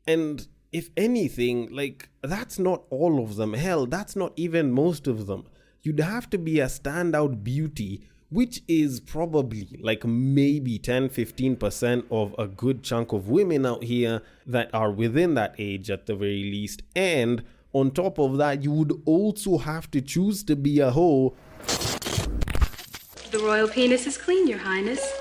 And if anything, like, that's not all of them. Hell, that's not even most of them. You'd have to be a standout beauty, which is probably like maybe 10-15% of a good chunk of women out here that are within that age at the very least. And on top of that, you would also have to choose to be a hoe. The royal penis is clean, Your Highness.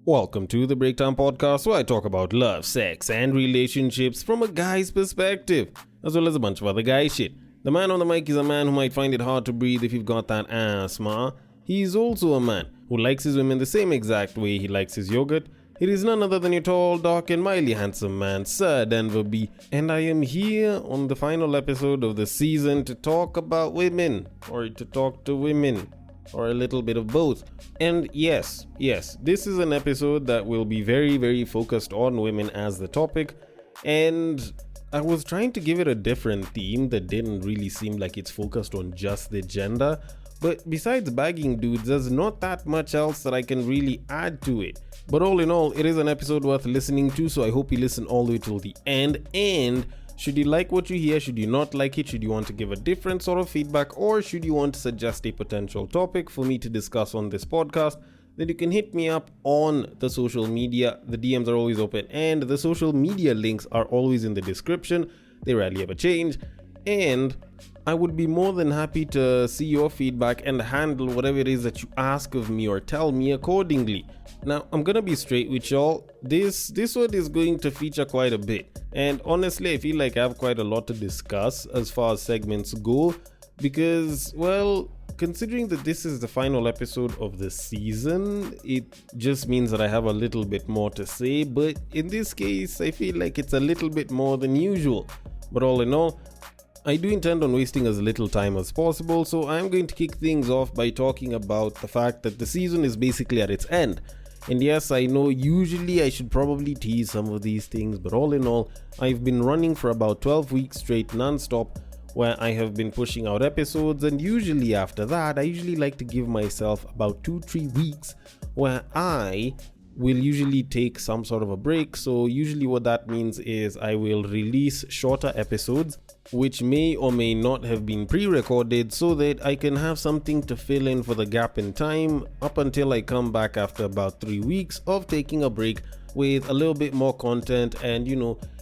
Welcome to the Breakdown Podcast, where I talk about love, sex, and relationships from a guy's perspective, as well as a bunch of other guy shit. The man on the mic is a man who might find it hard to breathe if you've got that asthma. He's also a man who likes his women the same exact way he likes his yogurt. It is none other than your tall, dark, and mildly handsome man, Sir Denver B. And I am here on the final episode of the season to talk about women, or to talk to women, or a little bit of both. And yes, this is an episode that will be very, very focused on women as the topic. And I was trying to give it a different theme that didn't really seem like it's focused on just the gender. But besides bagging dudes, there's not that much else that I can really add to it. But all in all, it is an episode worth listening to, so I hope you listen all the way till the end. And should you like what you hear, should you not like it, should you want to give a different sort of feedback, or should you want to suggest a potential topic for me to discuss on this podcast, then you can hit me up on the social media. The DMs are always open, and the social media links are always in the description. They rarely ever change. And I would be more than happy to see your feedback and handle whatever it is that you ask of me or tell me accordingly. Now, I'm gonna be straight with y'all. This one is going to feature quite a bit. And honestly, I feel like I have quite a lot to discuss as far as segments go. Because, well, considering that this is the final episode of the season, it just means that I have a little bit more to say. But in this case, I feel like it's a little bit more than usual. But all in all, I do intend on wasting as little time as possible, so I'm going to kick things off by talking about the fact that the season is basically at its end. And yes, I know usually I should probably tease some of these things, but all in all, I've been running for about 12 weeks straight non-stop, where I have been pushing out episodes, and usually after that, I usually like to give myself about 2-3 weeks where I will usually take some sort of a break. So usually what that means is I will release shorter episodes which may or may not have been pre-recorded, so that I can have something to fill in for the gap in time up until I come back after about 3 weeks of taking a break with a little bit more content, and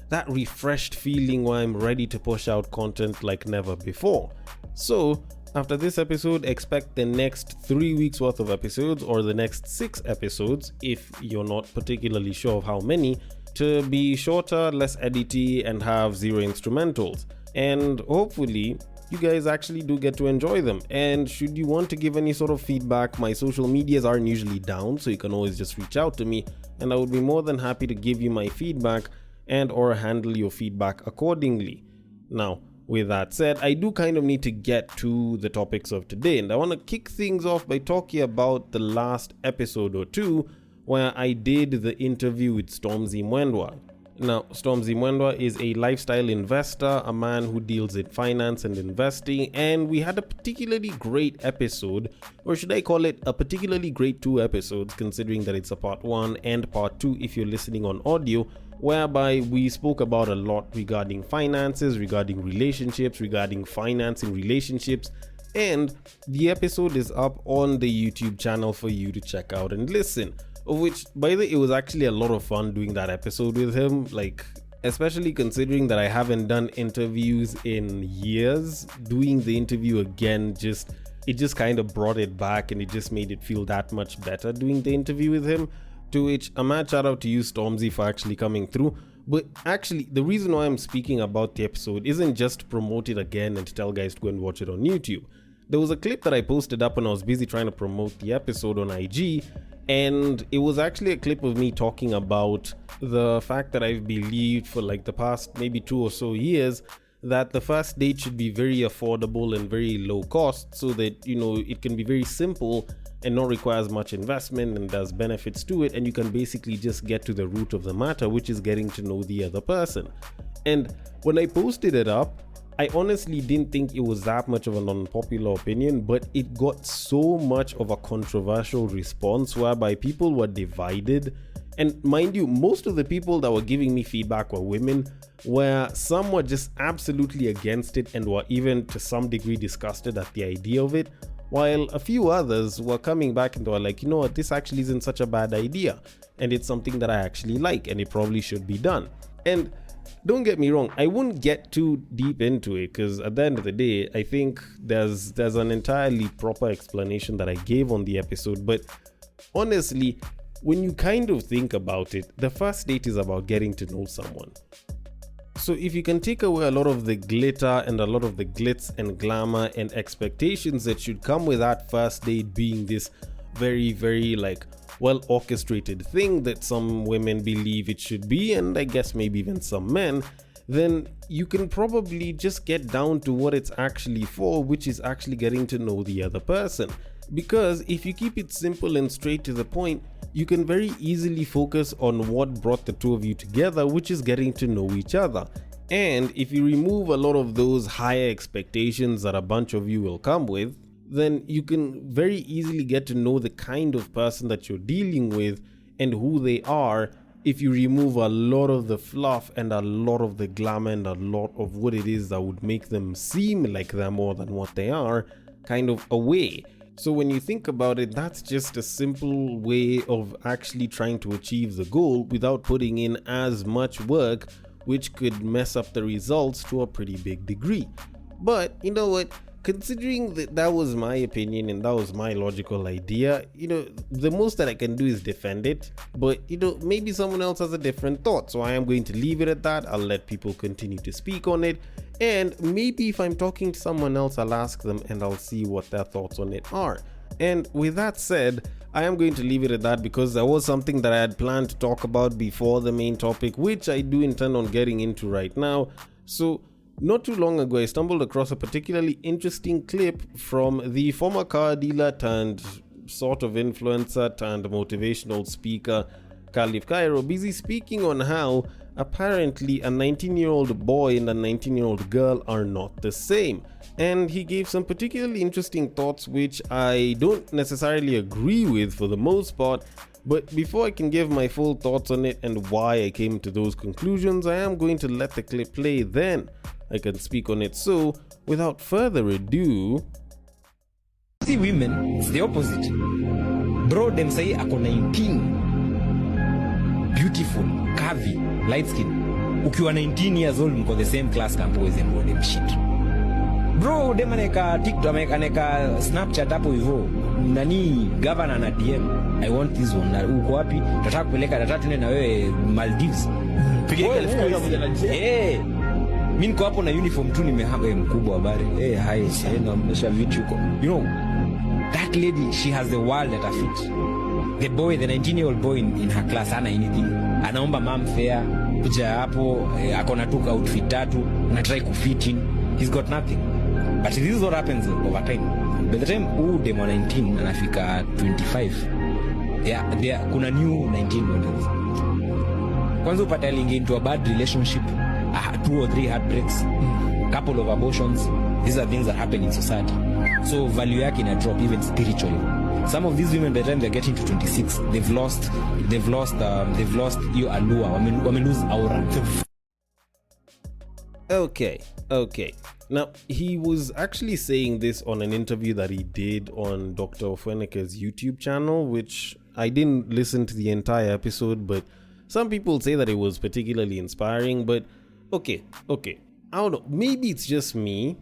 that refreshed feeling where I'm ready to push out content like never before. So after this episode, expect the next 3 weeks worth of episodes, or the next 6 episodes if you're not particularly sure of how many, to be shorter, less edity, and have 0 instrumentals. And hopefully you guys actually do get to enjoy them. And should you want to give any sort of feedback, my social medias aren't usually down, so you can always just reach out to me, and I would be more than happy to give you my feedback and or handle your feedback accordingly. Now, with that said, I do kind of need to get to the topics of today, and I want to kick things off by talking about the last episode or two where I did the interview with Stormzy Mwendwa. Now, Stormzy Mwendwa is a lifestyle investor, a man who deals in finance and investing, and we had a particularly great episode, or should I call it a particularly great 2 episodes, considering that it's a part 1 and part 2 if you're listening on audio, whereby we spoke about a lot regarding finances, regarding relationships, regarding financing relationships, and the episode is up on the YouTube channel for you to check out and listen. Of which, by the way, it was actually a lot of fun doing that episode with him, like, especially considering that I haven't done interviews in years. Doing the interview again, it just kind of brought it back, and it just made it feel that much better doing the interview with him. To which, a mad shout out to you, Stormzy, for actually coming through. But actually, the reason why I'm speaking about the episode isn't just to promote it again and to tell guys to go and watch it on YouTube. There was a clip that I posted up when I was busy trying to promote the episode on IG, and it was actually a clip of me talking about the fact that I've believed for like the past maybe 2 or so years that the first date should be very affordable and very low cost, so that it can be very simple and not requires much investment, and there's benefits to it, and you can basically just get to the root of the matter, which is getting to know the other person. And when I posted it up, I honestly didn't think it was that much of an unpopular opinion, but it got so much of a controversial response whereby people were divided, And mind you, most of the people that were giving me feedback were women, where some were just absolutely against it and were even to some degree disgusted at the idea of it, while a few others were coming back and they were like, you know what, this actually isn't such a bad idea, and it's something that I actually like, and it probably should be done. And don't get me wrong, I wouldn't get too deep into it because at the end of the day, I think there's an entirely proper explanation that I gave on the episode. But honestly, when you kind of think about it, the first date is about getting to know someone. So if you can take away a lot of the glitter and a lot of the glitz and glamour and expectations that should come with that first date being this very, very like well orchestrated thing that some women believe it should be, and I guess maybe even some men, then you can probably just get down to what it's actually for, which is actually getting to know the other person. Because if you keep it simple and straight to the point, you can very easily focus on what brought the two of you together, which is getting to know each other. And if you remove a lot of those higher expectations that a bunch of you will come with, then you can very easily get to know the kind of person that you're dealing with and who they are if you remove a lot of the fluff and a lot of the glamour and a lot of what it is that would make them seem like they're more than what they are kind of away. So when you think about it, that's just a simple way of actually trying to achieve the goal without putting in as much work, which could mess up the results to a pretty big degree. But you know what? Considering that was my opinion and that was my logical idea, the most that I can do is defend it. But maybe someone else has a different thought, so I am going to leave it at that. I'll let people continue to speak on it, and maybe if I'm talking to someone else, I'll ask them and I'll see what their thoughts on it are. And with that said, I am going to leave it at that because there was something that I had planned to talk about before the main topic, which I do intend on getting into right now. So not too long ago, I stumbled across a particularly interesting clip from the former car dealer turned sort of influencer turned motivational speaker, Khalif Cairo, busy speaking on how apparently a 19-year-old boy and a 19-year-old girl are not the same. And he gave some particularly interesting thoughts which I don't necessarily agree with for the most part. But before I can give my full thoughts on it and why I came to those conclusions, I am going to let the clip play, then I can speak on it. So without further ado, see women, it's the opposite. Bro, them say ako 19, beautiful, curvy, light skin. Ukiwa 19 years old, mko the same class boys and bro, them shit. Bro, dem aneka TikTok, aneka Snapchat hapo hivyo. Nani governor na DM, I want this one. Uko wapi? Nataka kupeleka tuende na wewe Maldives. Pige elfu eh. Mimi niko hapo na uniform tu nimehanga mkubwa habari. Hi, na mnesha vitu huko. That lady, she has the world at her feet. The boy, the 19-year-old boy in her class, hana anything. Anaomba mom fare, kuja hapo, akona tu outfit tatu, na try kufit in. He's got nothing. But this is what happens over time. By the time demo 19 anafika 25, kuna new 19 models. Kwanza upata lingi into a bad relationship, 2 or 3 heartbreaks, couple of abortions. These are things that happen in society. So value yake ina drop even spiritually. Some of these women, by the time they're getting to 26, they've lost your allure. Wame lose aura. Okay. Now, he was actually saying this on an interview that he did on Dr. Ofweneke's YouTube channel, which I didn't listen to the entire episode, but some people say that it was particularly inspiring. But okay. I don't know. Maybe it's just me.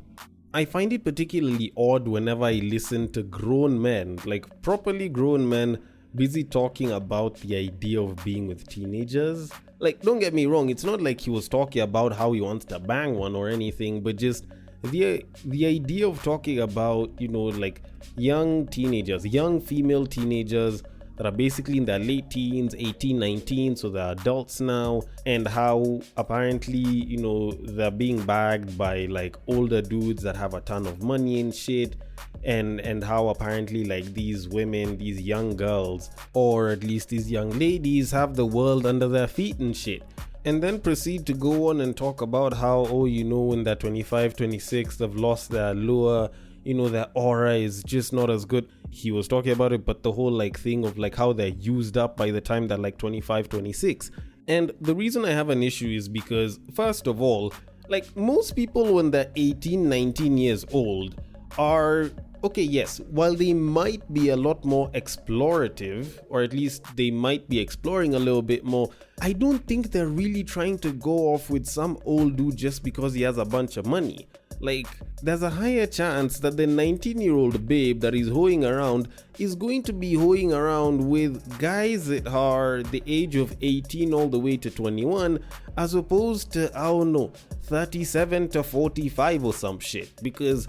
I find it particularly odd whenever I listen to grown men, like properly grown men, busy talking about the idea of being with teenagers. Like, don't get me wrong, it's not like he was talking about how he wants to bang one or anything, but just the idea of talking about, like young teenagers, young female teenagers that are basically in their late teens, 18, 19, so they're adults now, and how apparently, they're being bagged by like older dudes that have a ton of money and shit, and how apparently like these women, these young girls, or at least these young ladies have the world under their feet and shit. And then proceed to go on and talk about how, when they're 25, 26, they've lost their allure, their aura is just not as good. he was talking about it, but the whole like thing of like how they're used up by the time they're like 25, 26. And the reason I have an issue is because, first of all, like most people when they're 18, 19 years old are, okay, yes, while they might be a lot more explorative, or at least they might be exploring a little bit more, I don't think they're really trying to go off with some old dude just because he has a bunch of money. Like, there's a higher chance that the 19-year-old babe that is hoeing around is going to be hoeing around with guys that are the age of 18 all the way to 21, as opposed to, I don't know, 37 to 45 or some shit. Because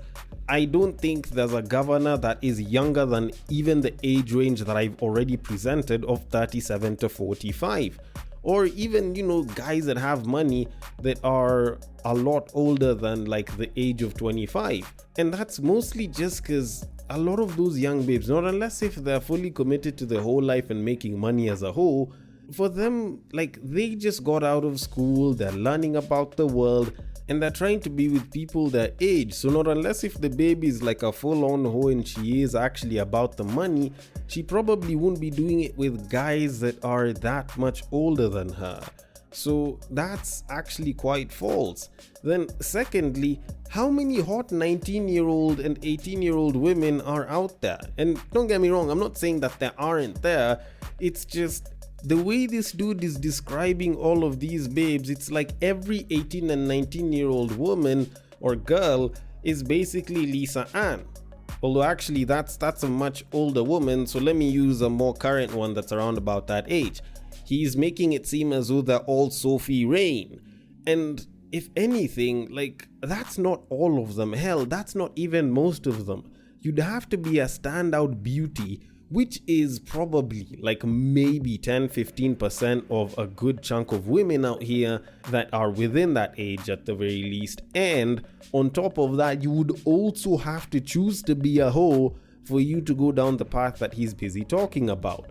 I don't think there's a governor that is younger than even the age range that I've already presented of 37 to 45. Or even, you know, guys that have money that are a lot older than like the age of 25. And that's mostly just because a lot of those young babes, not unless if they're fully committed to the whole life and making money as a whole, for them, like, they just got out of school, they're learning about the world, and they're trying to be with people their age. So not unless if the baby is like a full-on hoe and she is actually about the money, she probably won't be doing it with guys that are that much older than her. So that's actually quite false. Then secondly, how many hot 19-year-old and 18-year-old women are out there? And don't get me wrong, I'm not saying that there aren't there, it's just the way this dude is describing all of these babes, it's like every 18 and 19-year-old woman or girl is basically Lisa Ann. Although actually that's a much older woman, so let me use a more current one that's around about that age. He's making it seem as though they're all Sophie Rain. And if anything, like, that's not all of them. Hell, that's not even most of them. You'd have to be a standout beauty, which is probably like maybe 10-15% of a good chunk of women out here that are within that age at the very least. And on top of that, you would also have to choose to be a hoe for you to go down the path that he's busy talking about.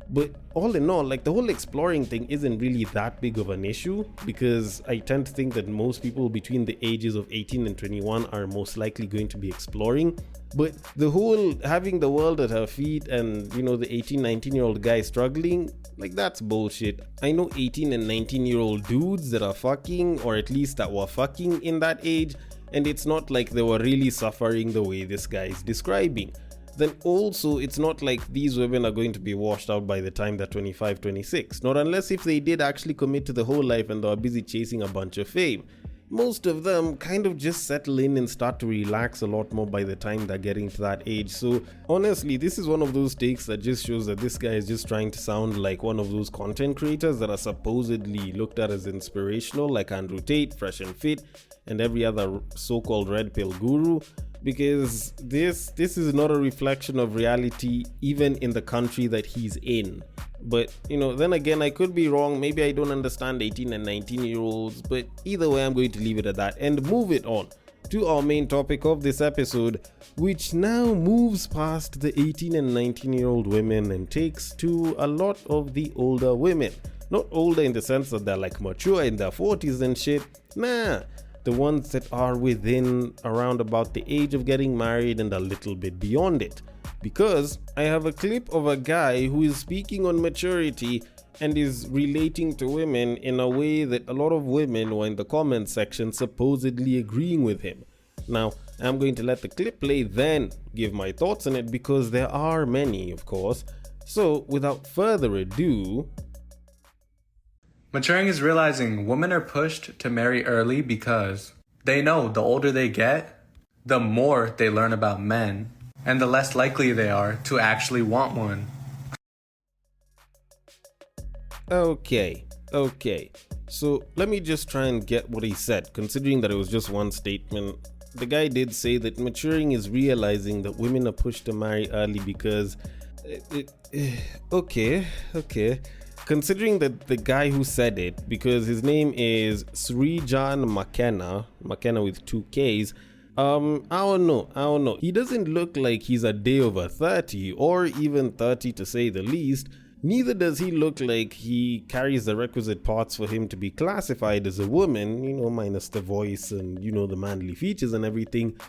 But all in all, like, the whole exploring thing isn't really that big of an issue, because I tend to think that most people between the ages of 18 and 21 are most likely going to be exploring. But the whole having the world at her feet and, you know, the 18-19-year-old guy struggling, like, that's bullshit. I know 18 and 19-year-old dudes that are fucking, or at least that were fucking in that age, and it's not like they were really suffering the way this guy is describing. Then also, it's not like these women are going to be washed out by the time they're 25, 26. Not unless if they did actually commit to the whole life and they were busy chasing a bunch of fame. Most of them kind of just settle in and start to relax a lot more by the time they're getting to that age. So honestly, this is one of those takes that just shows that this guy is just trying to sound like one of those content creators that are supposedly looked at as inspirational, like Andrew Tate, Fresh and Fit, and every other so-called red pill guru. Because this is not a reflection of reality, even in the country that he's in. But, you know, then again, I could be wrong. Maybe I don't understand 18 and 19-year-olds. But either way, I'm going to leave it at that and move it on to our main topic of this episode, which now moves past the 18 and 19-year-old women and takes to a lot of the older women. Not older in the sense that they're like mature in their 40s and shit. Nah. The ones that are within around about the age of getting married and a little bit beyond it. Because I have a clip of a guy who is speaking on maturity and is relating to women in a way that a lot of women were in the comment section supposedly agreeing with him. Now, I'm going to let the clip play, then give my thoughts on it, because there are many, of course. So, without further ado... Maturing is realizing women are pushed to marry early because they know the older they get, the more they learn about men, and the less likely they are to actually want one. Okay. So let me just try and get what he said, considering that it was just one statement. The guy did say that maturing is realizing that women are pushed to marry early because... Okay. Considering that the guy who said it, because his name is Srijan McKenna with 2 Ks, I don't know. He doesn't look like he's a day over 30 or even 30 to say the least. Neither does he look like he carries the requisite parts for him to be classified as a woman, you know, minus the voice and, you know, the manly features and everything.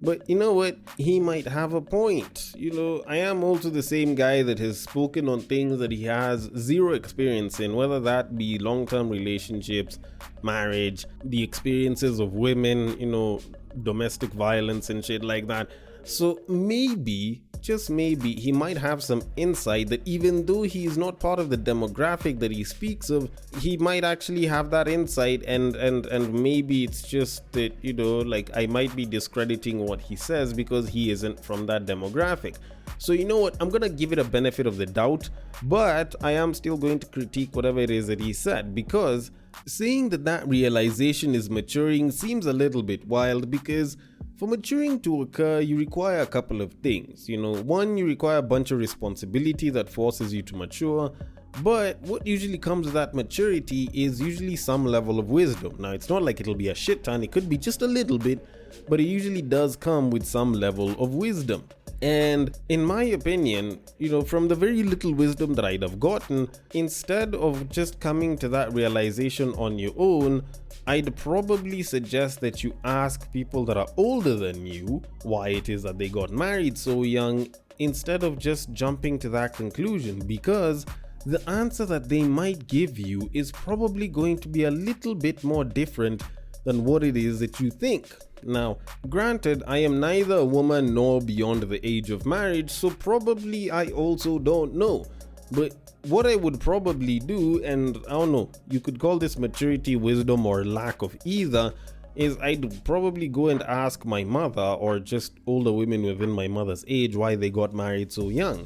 But you know what? He might have a point. I am also the same guy that has spoken on things that he has zero experience in, whether that be long-term relationships, marriage, the experiences of women, domestic violence and shit like that. So maybe, just maybe, he might have some insight that even though he is not part of the demographic that he speaks of, he might actually have that insight, and maybe it's just that, I might be discrediting what he says because he isn't from that demographic. So you know what, I'm gonna give it a benefit of the doubt, but I am still going to critique whatever it is that he said, because saying that realization is maturing seems a little bit wild, because for maturing to occur, you require a couple of things. One, you require a bunch of responsibility that forces you to mature. But what usually comes with that maturity is usually some level of wisdom. Now, it's not like it'll be a shit ton, it could be just a little bit, but it usually does come with some level of wisdom. And in my opinion, from the very little wisdom that I'd have gotten, instead of just coming to that realization on your own, I'd probably suggest that you ask people that are older than you why it is that they got married so young, instead of just jumping to that conclusion, because the answer that they might give you is probably going to be a little bit more different than what it is that you think. Now, granted, I am neither a woman nor beyond the age of marriage, so probably I also don't know. But what I would probably do, and I don't know, you could call this maturity, wisdom, or lack of either, is I'd probably go and ask my mother, or just older women within my mother's age, why they got married so young.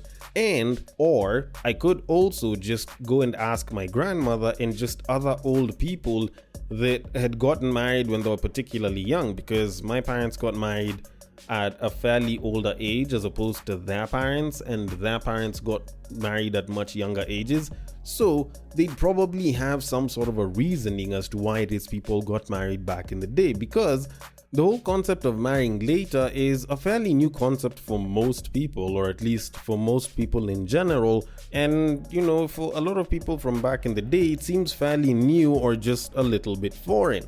Or I could also just go and ask my grandmother and just other old people that had gotten married when they were particularly young, because my parents got married at a fairly older age as opposed to their parents, and their parents got married at much younger ages. So they'd probably have some sort of a reasoning as to why it is people got married back in the day, because the whole concept of marrying later is a fairly new concept for most people, or at least for most people in general. And, for a lot of people from back in the day, it seems fairly new or just a little bit foreign.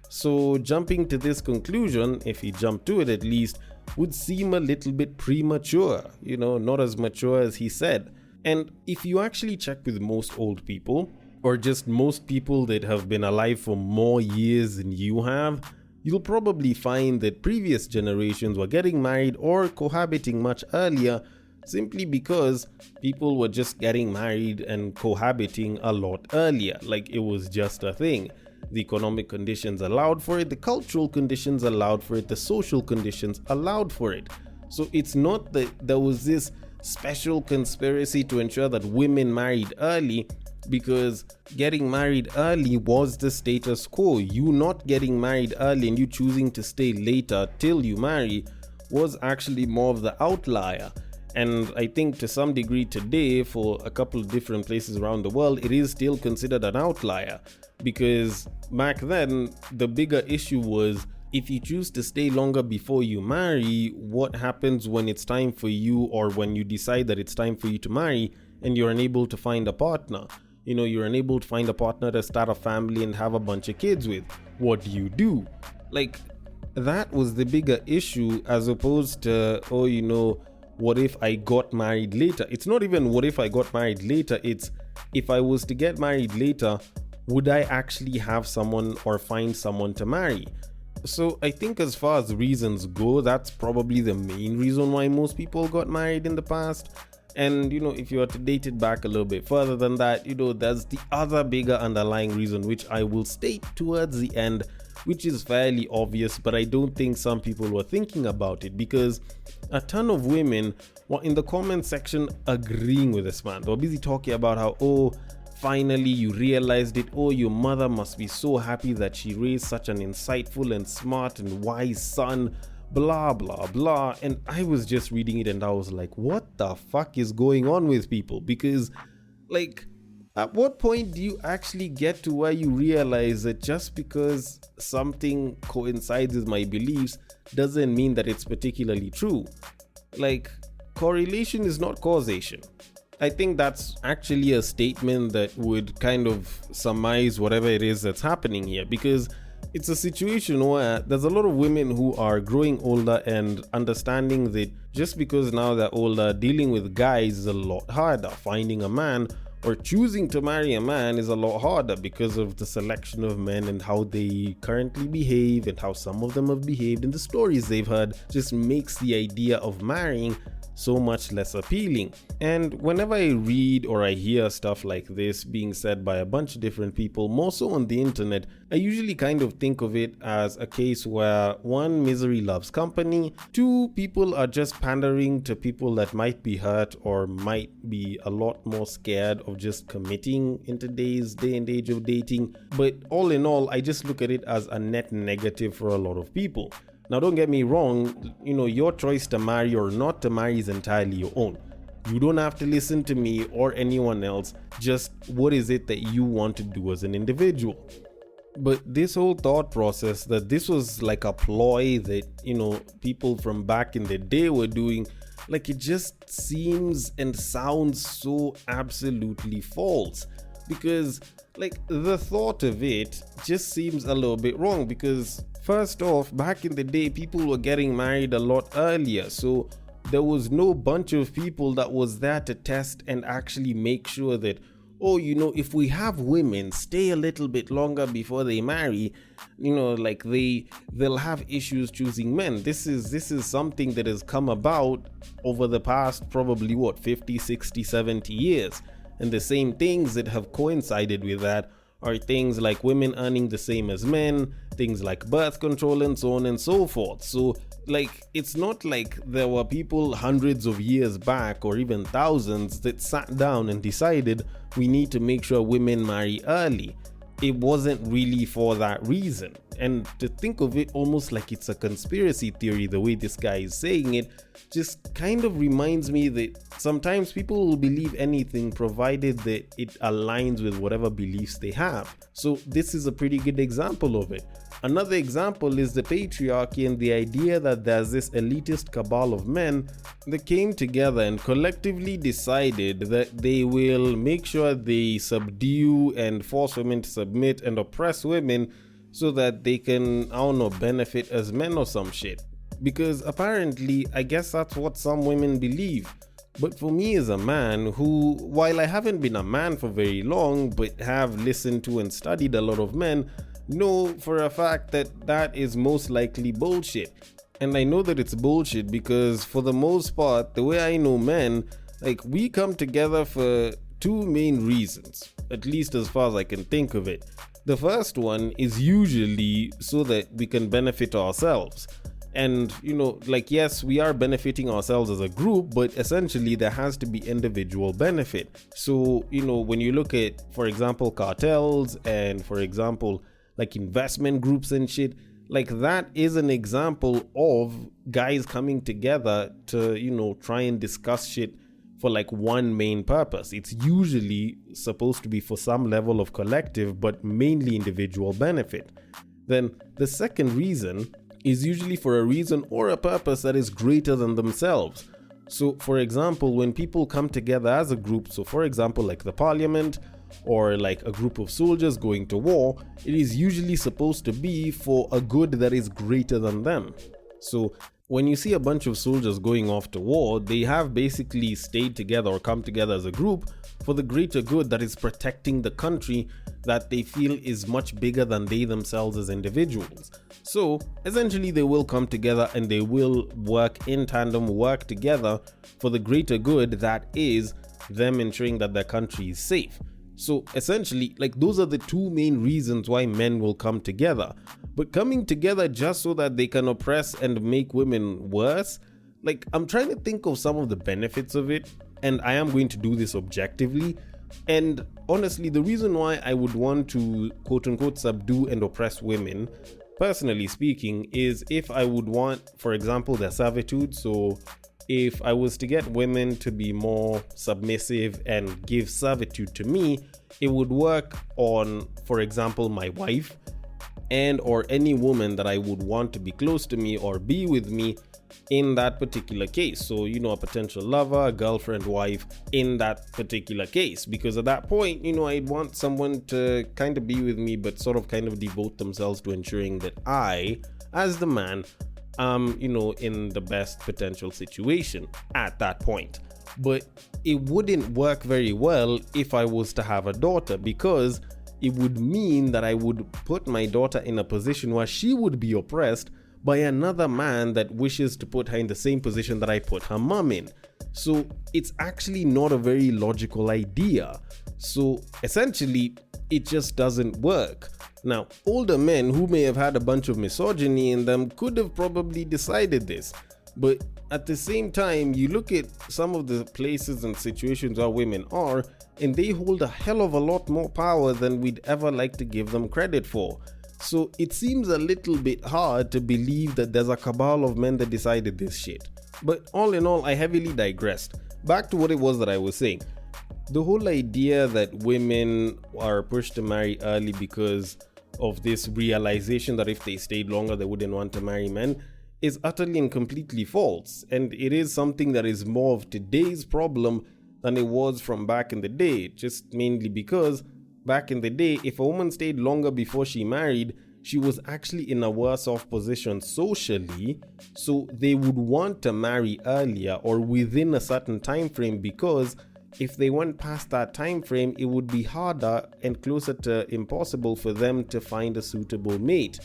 So jumping to this conclusion, if he jumped to it at least, would seem a little bit premature, not as mature as he said. And if you actually check with most old people, or just most people that have been alive for more years than you have, you'll probably find that previous generations were getting married or cohabiting much earlier, simply because people were just getting married and cohabiting a lot earlier, like it was just a thing. The economic conditions allowed for it, the cultural conditions allowed for it, the social conditions allowed for it. So it's not that there was this special conspiracy to ensure that women married early, because getting married early was the status quo. You not getting married early and you choosing to stay later till you marry was actually more of the outlier. And I think to some degree today, for a couple of different places around the world, it is still considered an outlier, because back then the bigger issue was, if you choose to stay longer before you marry, what happens when it's time for you, or when you decide that it's time for you to marry and you're unable to find a partner? You're unable to find a partner to start a family and have a bunch of kids with. What do you do? Like, that was the bigger issue, as opposed to, what if I got married later? It's not even what if I got married later, it's if I was to get married later, would I actually have someone or find someone to marry? So I think as far as reasons go, that's probably the main reason why most people got married in the past. And if you were to date it back a little bit further than that, there's the other bigger underlying reason, which I will state towards the end, which is fairly obvious, but I don't think some people were thinking about it, because a ton of women were in the comment section agreeing with this man. They were busy talking about how, finally you realized it, your mother must be so happy that she raised such an insightful and smart and wise son, blah blah blah. And I was just reading it and I was like, what the fuck is going on with people? Because at what point do you actually get to where you realize that just because something coincides with my beliefs doesn't mean that it's particularly true? Correlation is not causation. I think that's actually a statement that would kind of surmise whatever it is that's happening here, because it's a situation where there's a lot of women who are growing older and understanding that just because now they're older, dealing with guys is a lot harder. Finding a man or choosing to marry a man is a lot harder because of the selection of men and how they currently behave and how some of them have behaved and the stories they've heard just makes the idea of marrying so much less appealing. And whenever I read or I hear stuff like this being said by a bunch of different people, more so on the internet, I usually kind of think of it as a case where one, misery loves company, two, people are just pandering to people that might be hurt or might be a lot more scared of just committing in today's day and age of dating. But all in all, I just look at it as a net negative for a lot of people. Now, don't get me wrong, your choice to marry or not to marry is entirely your own. You don't have to listen to me or anyone else, just what is it that you want to do as an individual. But this whole thought process that this was like a ploy that, people from back in the day were doing, like it just seems and sounds so absolutely false. Because like the thought of it just seems a little bit wrong because first off, back in the day, people were getting married a lot earlier. So there was no bunch of people that was there to test and actually make sure that, if we have women stay a little bit longer before they marry, like they'll have issues choosing men. This is something that has come about over the past probably 50, 60, 70 years. And the same things that have coincided with that are things like women earning the same as men, things like birth control and so on and so forth. So like it's not like there were people hundreds of years back or even thousands that sat down and decided we need to make sure women marry early. It wasn't really for that reason. And to think of it almost like it's a conspiracy theory, the way this guy is saying it, just kind of reminds me that sometimes people will believe anything provided that it aligns with whatever beliefs they have. So this is a pretty good example of it. Another example is the patriarchy and the idea that there's this elitist cabal of men that came together and collectively decided that they will make sure they subdue and force women to submit and oppress women so that they can, benefit as men or some shit. Because apparently, I guess that's what some women believe. But for me as a man who, while I haven't been a man for very long, but have listened to and studied a lot of men, know for a fact that that is most likely bullshit. And I know that it's bullshit because for the most part, the way I know men, like we come together for two main reasons, at least as far as I can think of it. The first one is usually so that we can benefit ourselves. And, yes, we are benefiting ourselves as a group, but essentially there has to be individual benefit. So, when you look at, for example, cartels and, for example, like investment groups and shit, like that is an example of guys coming together to, try and discuss shit for like one main purpose. It's usually supposed to be for some level of collective, but mainly individual benefit. Then the second reason is usually for a reason or a purpose that is greater than themselves. So, for example, when people come together as a group, so for example, like the parliament or like a group of soldiers going to war, it is usually supposed to be for a good that is greater than them. So, when you see a bunch of soldiers going off to war, they have basically stayed together or come together as a group for the greater good that is protecting the country that they feel is much bigger than they themselves as individuals. So essentially they will come together and they will work in tandem, work together for the greater good that is them ensuring that their country is safe. So essentially, like those are the two main reasons why men will come together. But coming together just so that they can oppress and make women worse, like I'm trying to think of some of the benefits of it, and I am going to do this objectively. And honestly, the reason why I would want to quote unquote subdue and oppress women, personally speaking, is if I would want, for example, their servitude. So if I was to get women to be more submissive and give servitude to me, it would work on, for example, my wife and or any woman that I would want to be close to me or be with me. in that particular case. So, a potential lover, a girlfriend, wife in that particular case. Because at that point, I'd want someone to kind of be with me, but sort of kind of devote themselves to ensuring that I, as the man, in the best potential situation at that point. But it wouldn't work very well if I was to have a daughter, because it would mean that I would put my daughter in a position where she would be oppressed by another man that wishes to put her in the same position that I put her mom in. So it's actually not a very logical idea. So essentially, it just doesn't work. Now, older men who may have had a bunch of misogyny in them could have probably decided this. But at the same time, you look at some of the places and situations where women are, and they hold a hell of a lot more power than we'd ever like to give them credit for. So it seems a little bit hard to believe that there's a cabal of men that decided this shit. But all in all, I heavily digressed. Back to what it was that I was saying. The whole idea that women are pushed to marry early because of this realization that if they stayed longer, they wouldn't want to marry men is utterly and completely false. And it is something that is more of today's problem than it was from back in the day. Just mainly because back in the day, if a woman stayed longer before she married, she was actually in a worse off position socially, so they would want to marry earlier or within a certain time frame, because if they went past that time frame, it would be harder and closer to impossible for them to find a suitable mate.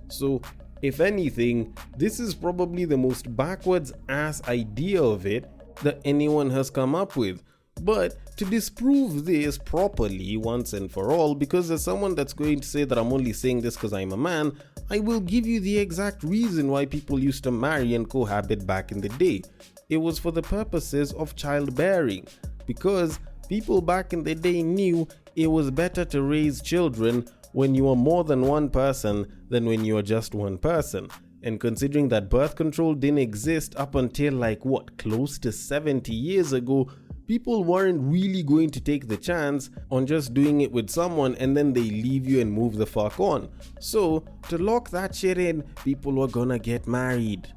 So if anything, this is probably the most backwards ass idea of it that anyone has come up with. But to disprove this properly once and for all, because there's someone that's going to say that I'm only saying this because I'm a man, I will give you the exact reason why people used to marry and cohabit back in the day. It was for the purposes of childbearing, because people back in the day knew it was better to raise children when you are more than one person than when you are just one person. And considering that birth control didn't exist up until close to 70 years ago, people weren't really going to take the chance on just doing it with someone and then they leave you and move the fuck on. So to lock that shit in, people were gonna get married.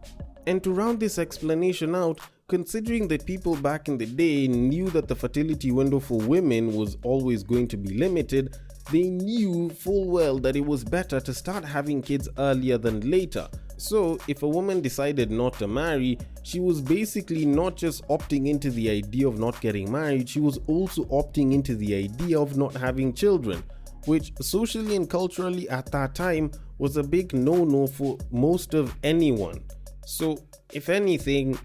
And to round this explanation out, considering that people back in the day knew that the fertility window for women was always going to be limited, they knew full well that it was better to start having kids earlier than later. So if a woman decided not to marry, she was basically not just opting into the idea of not getting married, she was also opting into the idea of not having children, which socially and culturally at that time was a big no-no for most of anyone. So if anything,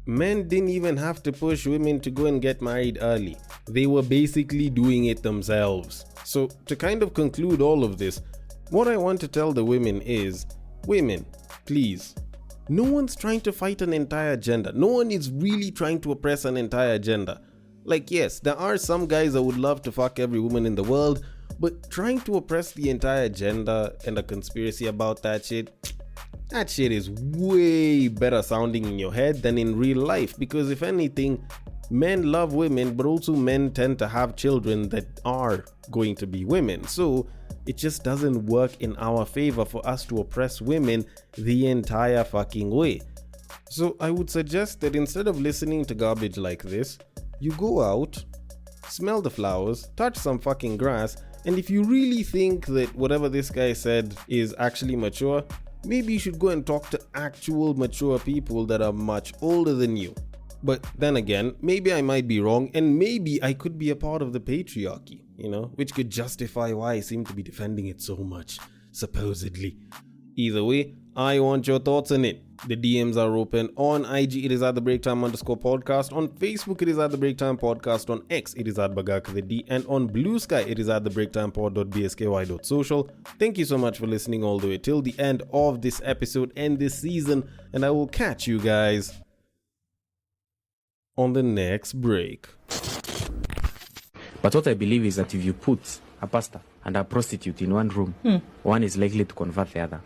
men didn't even have to push women to go and get married early. They were basically doing it themselves. So to kind of conclude all of this, what I want to tell the women is, women, please, no one's trying to fight an entire gender. No one is really trying to oppress an entire gender. Yes, there are some guys that would love to fuck every woman in the world, but trying to oppress the entire gender and a conspiracy about that shit is way better sounding in your head than in real life. Because if anything, men love women, but also men tend to have children that are going to be women. So it just doesn't work in our favor for us to oppress women the entire fucking way. So I would suggest that instead of listening to garbage like this, you go out, smell the flowers, touch some fucking grass, and if you really think that whatever this guy said is actually mature, maybe you should go and talk to actual mature people that are much older than you. But then again, maybe I might be wrong, and maybe I could be a part of the patriarchy, which could justify why I seem to be defending it so much, supposedly. Either way, I want your thoughts on it. The DMs are open. On IG, it is at the breaktime_podcast. On Facebook, it is at the breaktime podcast. On X, it is at bagakthed. And on Bluesky, it is at the breaktimepod.bsky.social. Thank you so much for listening all the way till the end of this episode and this season, and I will catch you guys on the next break. But what I believe is that if you put a pastor and a prostitute in one room, one is likely to convert the other.